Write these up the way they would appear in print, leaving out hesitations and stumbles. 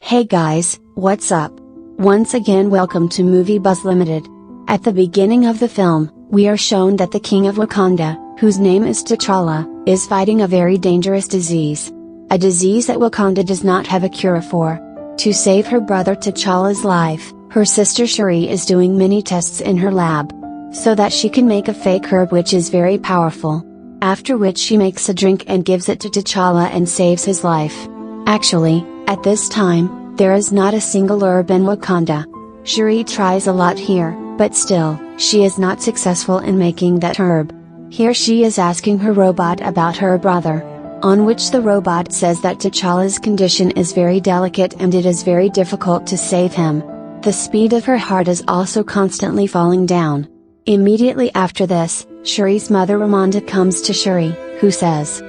Hey guys, what's up? Once again welcome to MovieBuzzLtd. At the beginning of the film, we are shown that the King of Wakanda, whose name is T'Challa, is fighting a very dangerous disease. A disease that Wakanda does not have a cure for. To save her brother T'Challa's life, her sister Shuri is doing many tests in her lab, so that she can make a fake herb which is very powerful. After which she makes a drink and gives it to T'Challa and saves his life. Actually, at this time, there is not a single herb in Wakanda. Shuri tries a lot here, but still, she is not successful in making that herb. Here she is asking her robot about her brother, on which the robot says that T'Challa's condition is very delicate and it is very difficult to save him. The speed of her heart is also constantly falling down. Immediately after this, Shuri's mother Ramonda comes to Shuri, who says,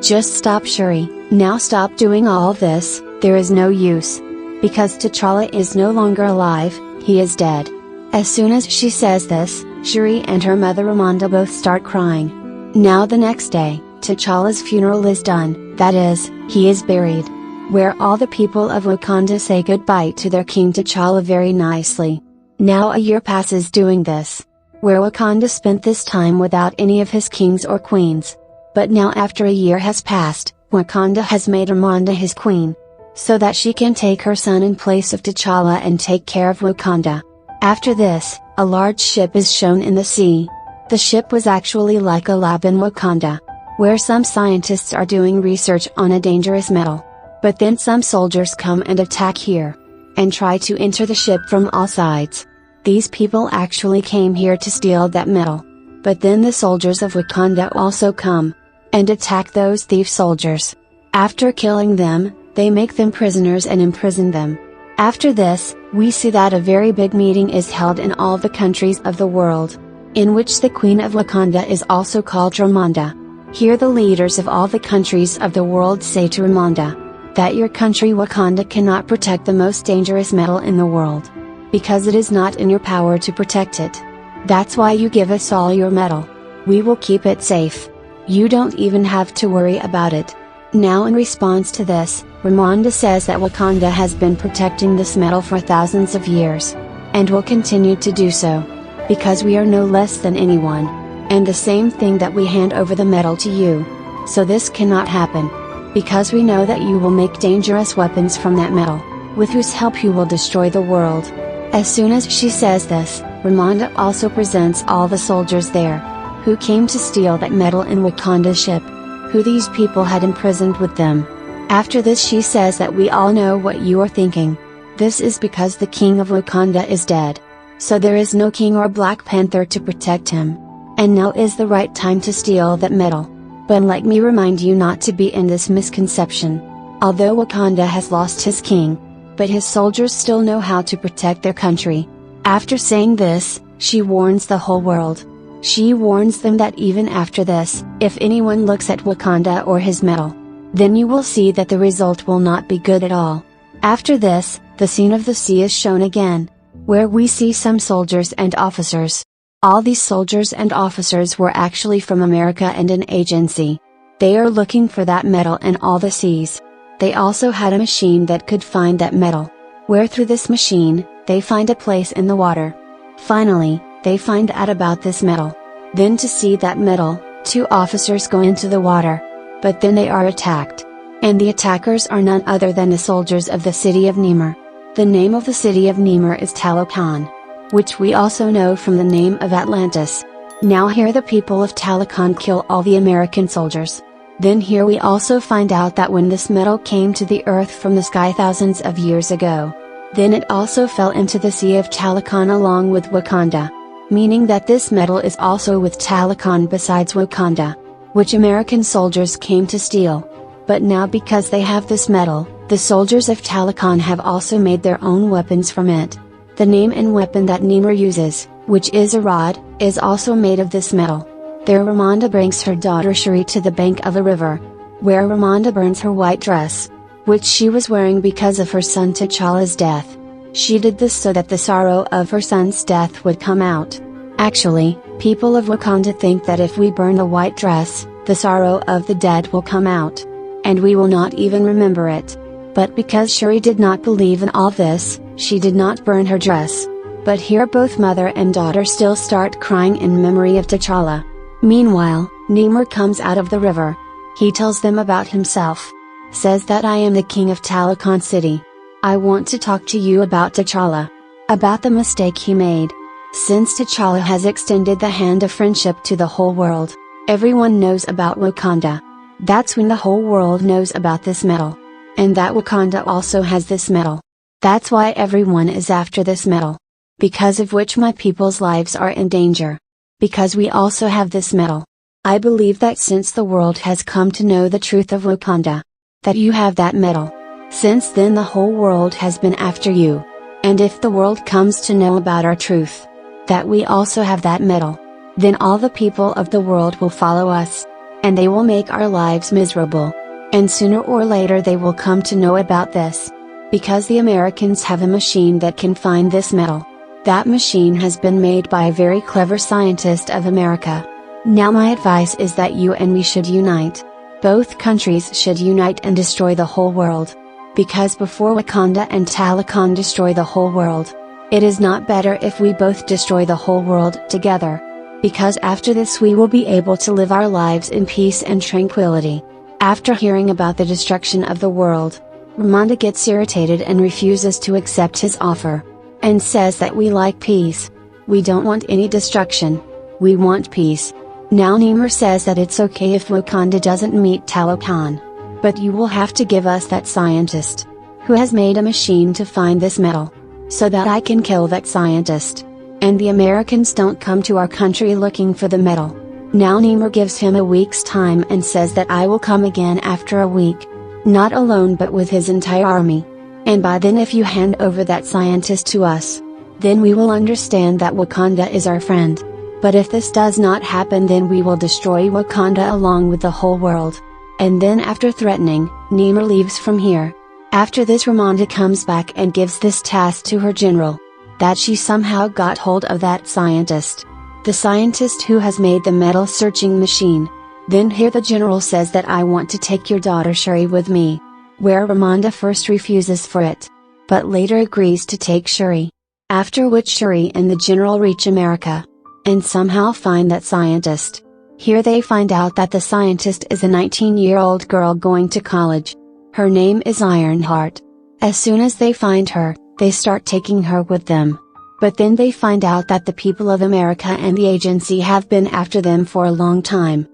"Just stop, Shuri, now stop doing all this, there is no use. Because T'Challa is no longer alive, he is dead." As soon as she says this, Shuri and her mother Ramonda both start crying. Now the next day, T'Challa's funeral is done, that is, he is buried. Where all the people of Wakanda say goodbye to their king T'Challa very nicely. Now a year passes doing this. Where Wakanda spent this time without any of his kings or queens. But now after a year has passed, Wakanda has made Ramonda his queen. So that she can take her son in place of T'Challa and take care of Wakanda. After this, a large ship is shown in the sea. The ship was actually like a lab in Wakanda, where some scientists are doing research on a dangerous metal. But then some soldiers come and attack here, and try to enter the ship from all sides. These people actually came here to steal that metal. But then the soldiers of Wakanda also come, and attack those thief soldiers. After killing them, they make them prisoners and imprison them. After this, we see that a very big meeting is held in all the countries of the world, in which the Queen of Wakanda is also called Ramonda. Here the leaders of all the countries of the world say to Ramonda, that your country Wakanda cannot protect the most dangerous metal in the world. Because it is not in your power to protect it. That's why you give us all your metal. We will keep it safe. You don't even have to worry about it. Now in response to this, Ramonda says that Wakanda has been protecting this metal for thousands of years. And will continue to do so. Because we are no less than anyone. And the same thing that we hand over the metal to you. So this cannot happen. Because we know that you will make dangerous weapons from that metal, with whose help you will destroy the world. As soon as she says this, Ramonda also presents all the soldiers there, who came to steal that metal in Wakanda's ship, who these people had imprisoned with them. After this she says that we all know what you are thinking. This is because the King of Wakanda is dead. So there is no king or Black Panther to protect him. And now is the right time to steal that metal. But let me remind you not to be in this misconception. Although Wakanda has lost his king, but his soldiers still know how to protect their country. After saying this, she warns the whole world. She warns them that even after this, if anyone looks at Wakanda or his metal, then you will see that the result will not be good at all. After this, the scene of the sea is shown again, where we see some soldiers and officers. All these soldiers and officers were actually from America and an agency. They are looking for that metal in all the seas. They also had a machine that could find that metal, where through this machine, they find a place in the water. Finally, they find out about this metal. Then to see that metal, two officers go into the water. But then they are attacked. And the attackers are none other than the soldiers of the city of Nimr. The name of the city of Nimr is Talokan, which we also know from the name of Atlantis. Now here the people of Talokan kill all the American soldiers. Then here we also find out that when this metal came to the earth from the sky thousands of years ago, then it also fell into the sea of Talokan along with Wakanda. Meaning that this metal is also with Talokan besides Wakanda, which American soldiers came to steal. But now because they have this metal, the soldiers of Talokan have also made their own weapons from it. The name and weapon that Nimr uses, which is a rod, is also made of this metal. There Ramonda brings her daughter Shuri to the bank of a river, where Ramonda burns her white dress, which she was wearing because of her son T'Challa's death. She did this so that the sorrow of her son's death would come out. Actually, people of Wakanda think that if we burn the white dress, the sorrow of the dead will come out. And we will not even remember it. But because Shuri did not believe in all this, she did not burn her dress. But here both mother and daughter still start crying in memory of T'Challa. Meanwhile, Namor comes out of the river. He tells them about himself. Says that I am the king of Talokan City. I want to talk to you about T'Challa. About the mistake he made. Since T'Challa has extended the hand of friendship to the whole world, everyone knows about Wakanda. That's when the whole world knows about this metal. And that Wakanda also has this metal. That's why everyone is after this metal. Because of which my people's lives are in danger. Because we also have this metal. I believe that since the world has come to know the truth of Wakanda, that you have that metal. Since then the whole world has been after you. And if the world comes to know about our truth, that we also have that metal, then all the people of the world will follow us. And they will make our lives miserable. And sooner or later they will come to know about this. Because the Americans have a machine that can find this metal. That machine has been made by a very clever scientist of America. Now my advice is that you and we should unite. Both countries should unite and destroy the whole world. Because before Wakanda and Talokan destroy the whole world, it is not better if we both destroy the whole world together. Because after this we will be able to live our lives in peace and tranquility. After hearing about the destruction of the world, Ramonda gets irritated and refuses to accept his offer. And says that we like peace. We don't want any destruction. We want peace. Now Namor says that it's okay if Wakanda doesn't meet Talokan. But you will have to give us that scientist. Who has made a machine to find this metal. So that I can kill that scientist. And the Americans don't come to our country looking for the metal. Now Namor gives him a week's time and says that I will come again after a week. Not alone but with his entire army. And by then if you hand over that scientist to us, then we will understand that Wakanda is our friend. But if this does not happen then we will destroy Wakanda along with the whole world. And then after threatening, Namor leaves from here. After this Ramonda comes back and gives this task to her general. That she somehow got hold of that scientist. The scientist who has made the metal searching machine. Then here the general says that I want to take your daughter Shuri with me. Where Ramonda first refuses for it. But later agrees to take Shuri. After which Shuri and the general reach America. And somehow find that scientist. Here they find out that the scientist is a 19-year-old girl going to college. Her name is Ironheart. As soon as they find her, they start taking her with them. But then they find out that the people of America and the agency have been after them for a long time.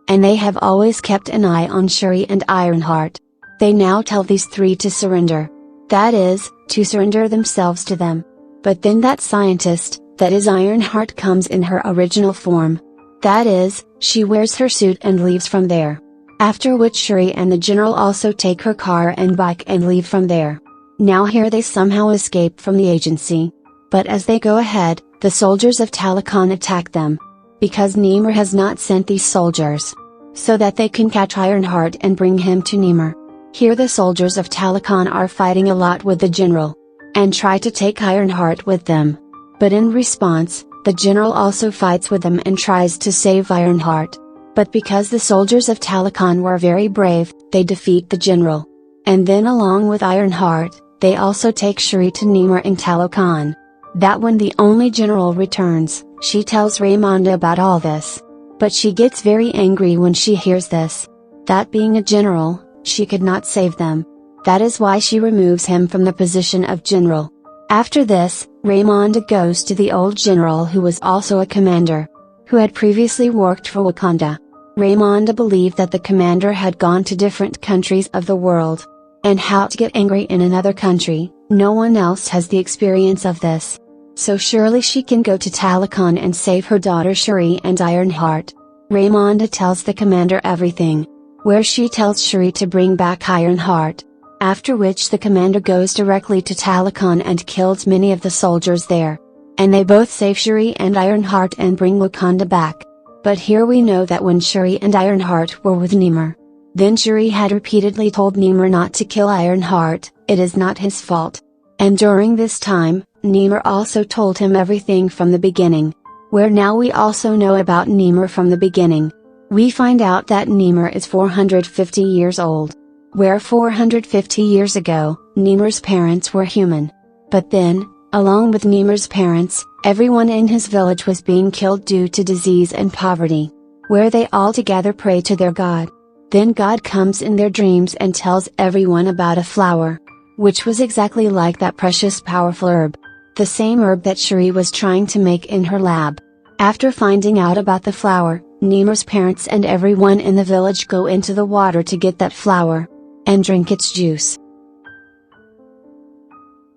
And they have always kept an eye on Shuri and Ironheart. They now tell these three to surrender. That is, to surrender themselves to them. But then that scientist, that is Ironheart, comes in her original form. That is, she wears her suit and leaves from there. After which Shuri and the general also take her car and bike and leave from there. Now here they somehow escape from the agency. But as they go ahead, the soldiers of Talokan attack them. Because Namor has not sent these soldiers. So that they can catch Ironheart and bring him to Namor. Here the soldiers of Talokan are fighting a lot with the general. And try to take Ironheart with them. But in response, the general also fights with them and tries to save Ironheart. But because the soldiers of Talokan were very brave, they defeat the general. And then along with Ironheart, they also take Shuri to Namor in Talokan. That when the only general returns, she tells Ramonda about all this. But she gets very angry when she hears this. That being a general, she could not save them. That is why she removes him from the position of general. After this, Ramonda goes to the old general who was also a commander. Who had previously worked for Wakanda. Ramonda believed that the commander had gone to different countries of the world. And how to get angry in another country, no one else has the experience of this. So surely she can go to Talokan and save her daughter Shuri and Ironheart. Ramonda tells the commander everything. Where she tells Shuri to bring back Ironheart. After which the commander goes directly to Talokan and kills many of the soldiers there. And they both save Shuri and Ironheart and bring Wakanda back. But here we know that when Shuri and Ironheart were with Namor. Then Shuri had repeatedly told Namor not to kill Ironheart, it is not his fault. And during this time, Namor also told him everything from the beginning. Where now we also know about Namor from the beginning. We find out that Namor is 450 years old. where 450 years ago, Nimir's parents were human. But then, along with Nimir's parents, everyone in his village was being killed due to disease and poverty, where they all together pray to their god. Then God comes in their dreams and tells everyone about a flower, which was exactly like that precious powerful herb. The same herb that Shuri was trying to make in her lab. After finding out about the flower, Nimir's parents and everyone in the village go into the water to get that flower, and drink its juice.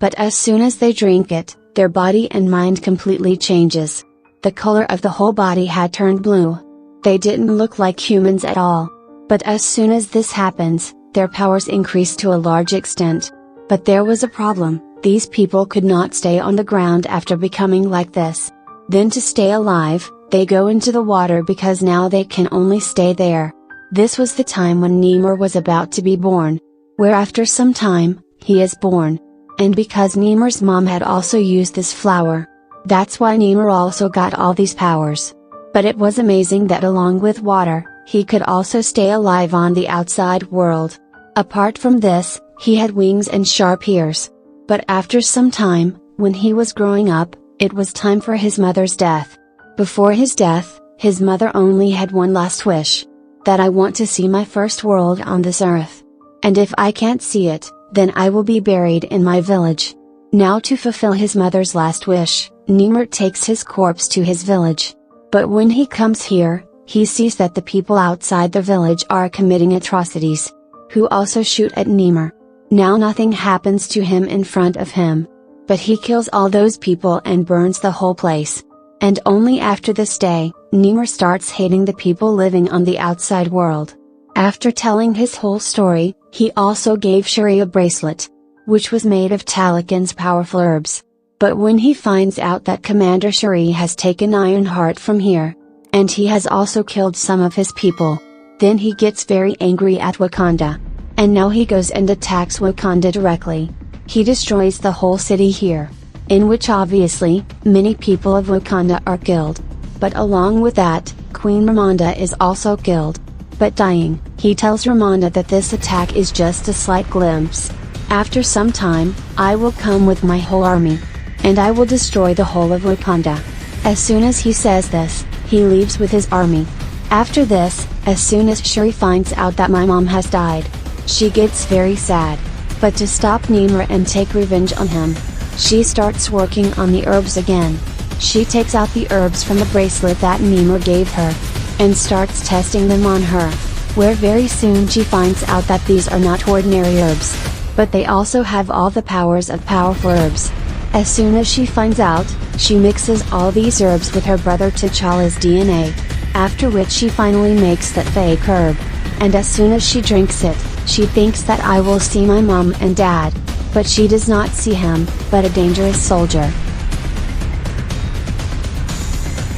But as soon as they drink it, their body and mind completely changes. The color of the whole body had turned blue. They didn't look like humans at all. But as soon as this happens, their powers increase to a large extent. But there was a problem, these people could not stay on the ground after becoming like this. Then to stay alive, they go into the water because now they can only stay there. This was the time when Nimir was about to be born. Where after some time, he is born. And because Nimir's mom had also used this flower, that's why Nimir also got all these powers. But it was amazing that along with water, he could also stay alive on the outside world. Apart from this, he had wings and sharp ears. But after some time, when he was growing up, it was time for his mother's death. Before his death, his mother only had one last wish. That I want to see my first world on this earth. And if I can't see it, then I will be buried in my village. Now to fulfill his mother's last wish, Nimir takes his corpse to his village. But when he comes here, he sees that the people outside the village are committing atrocities, who also shoot at Nimir. Now nothing happens to him in front of him. But he kills all those people and burns the whole place. And only after this day, Nimir starts hating the people living on the outside world. After telling his whole story, he also gave Shuri a bracelet, which was made of Talakan's powerful herbs. But when he finds out that Commander Shuri has taken Ironheart from here, and he has also killed some of his people, then he gets very angry at Wakanda. And now he goes and attacks Wakanda directly. He destroys the whole city here, in which obviously, many people of Wakanda are killed. But along with that, Queen Ramonda is also killed. But dying, he tells Ramonda that this attack is just a slight glimpse. After some time, I will come with my whole army. And I will destroy the whole of Wakanda. As soon as he says this, he leaves with his army. After this, as soon as Shuri finds out that my mom has died, she gets very sad. But to stop Nimir and take revenge on him, she starts working on the herbs again. She takes out the herbs from the bracelet that Nimir gave her, and starts testing them on her, where very soon she finds out that these are not ordinary herbs, but they also have all the powers of powerful herbs. As soon as she finds out, she mixes all these herbs with her brother T'Challa's DNA, after which she finally makes that fake herb. And as soon as she drinks it, she thinks that I will see my mom and dad, but she does not see him, but a dangerous soldier,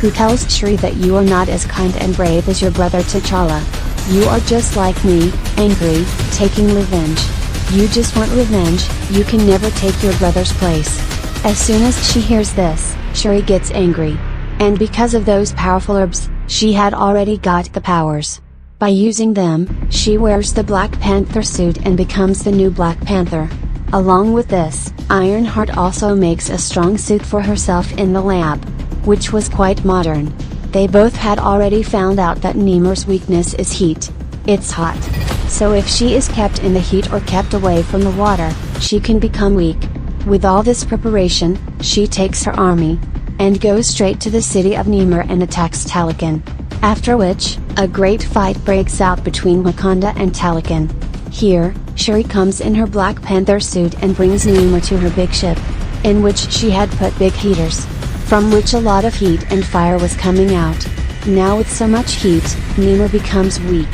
who tells Shuri that you are not as kind and brave as your brother T'Challa. You are just like me, angry, taking revenge. You just want revenge, you can never take your brother's place. As soon as she hears this, Shuri gets angry. And because of those powerful herbs, she had already got the powers. By using them, she wears the Black Panther suit and becomes the new Black Panther. Along with this, Ironheart also makes a strong suit for herself in the lab, which was quite modern. They both had already found out that Nimir's weakness is heat. It's hot. So if she is kept in the heat or kept away from the water, she can become weak. With all this preparation, she takes her army, and goes straight to the city of Nimir and attacks Talakan. After which, a great fight breaks out between Wakanda and Talakan. Here, Shuri comes in her Black Panther suit and brings Nimir to her big ship, in which she had put big heaters, from which a lot of heat and fire was coming out. Now with so much heat, Nimir becomes weak.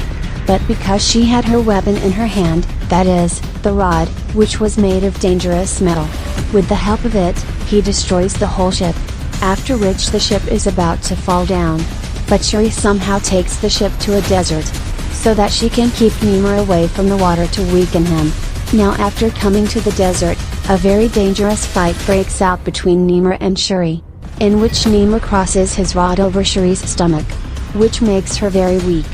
But because she had her weapon in her hand, that is, the rod, which was made of dangerous metal, with the help of it, he destroys the whole ship. After which the ship is about to fall down. But Shuri somehow takes the ship to a desert, so that she can keep Nimir away from the water to weaken him. Now after coming to the desert, a very dangerous fight breaks out between Nimir and Shuri, in which Nimir crosses his rod over Shuri's stomach, which makes her very weak.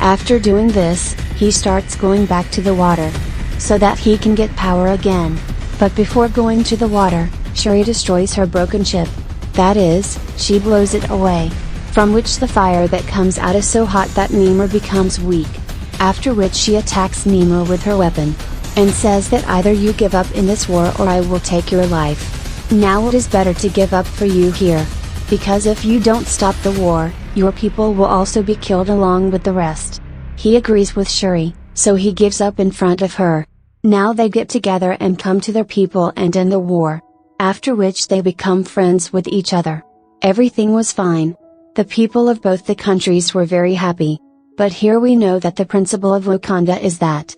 After doing this, he starts going back to the water, so that he can get power again. But before going to the water, Shuri destroys her broken ship. That is, she blows it away, from which the fire that comes out is so hot that Namor becomes weak. After which she attacks Namor with her weapon, and says that either you give up in this war or I will take your life. Now it is better to give up for you here, because if you don't stop the war, your people will also be killed along with the rest. He agrees with Shuri, so he gives up in front of her. Now they get together and come to their people and end the war. After which they become friends with each other. Everything was fine. The people of both the countries were very happy. But here we know that the principle of Wakanda is that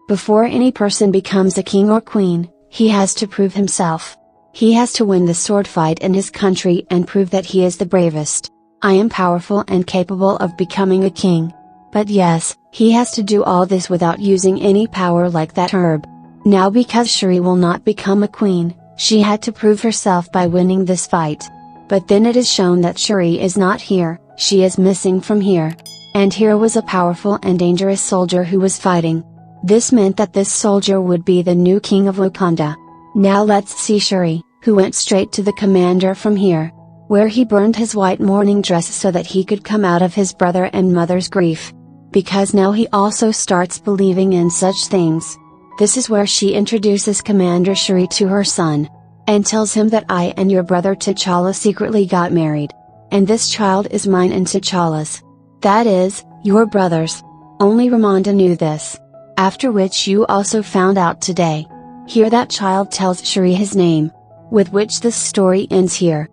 before any person becomes a king or queen, he has to prove himself. He has to win the sword fight in his country and prove that he is the bravest. I am powerful and capable of becoming a king. But yes, he has to do all this without using any power like that herb. Now because Shuri will not become a queen, she had to prove herself by winning this fight. But then it is shown that Shuri is not here, she is missing from here. And here was a powerful and dangerous soldier who was fighting. This meant that this soldier would be the new king of Wakanda. Now let's see Shuri, who went straight to the commander from here, where he burned his white mourning dress so that he could come out of his brother and mother's grief. Because now he also starts believing in such things. This is where she introduces Commander Shuri to her son, and tells him that I and your brother T'Challa secretly got married. And this child is mine and T'Challa's. That is, your brother's. Only Ramonda knew this. After which you also found out today. Here that child tells Shuri his name. With which this story ends here.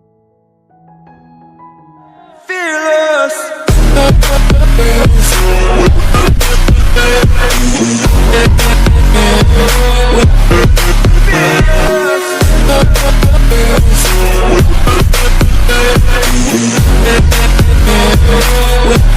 Fearless. With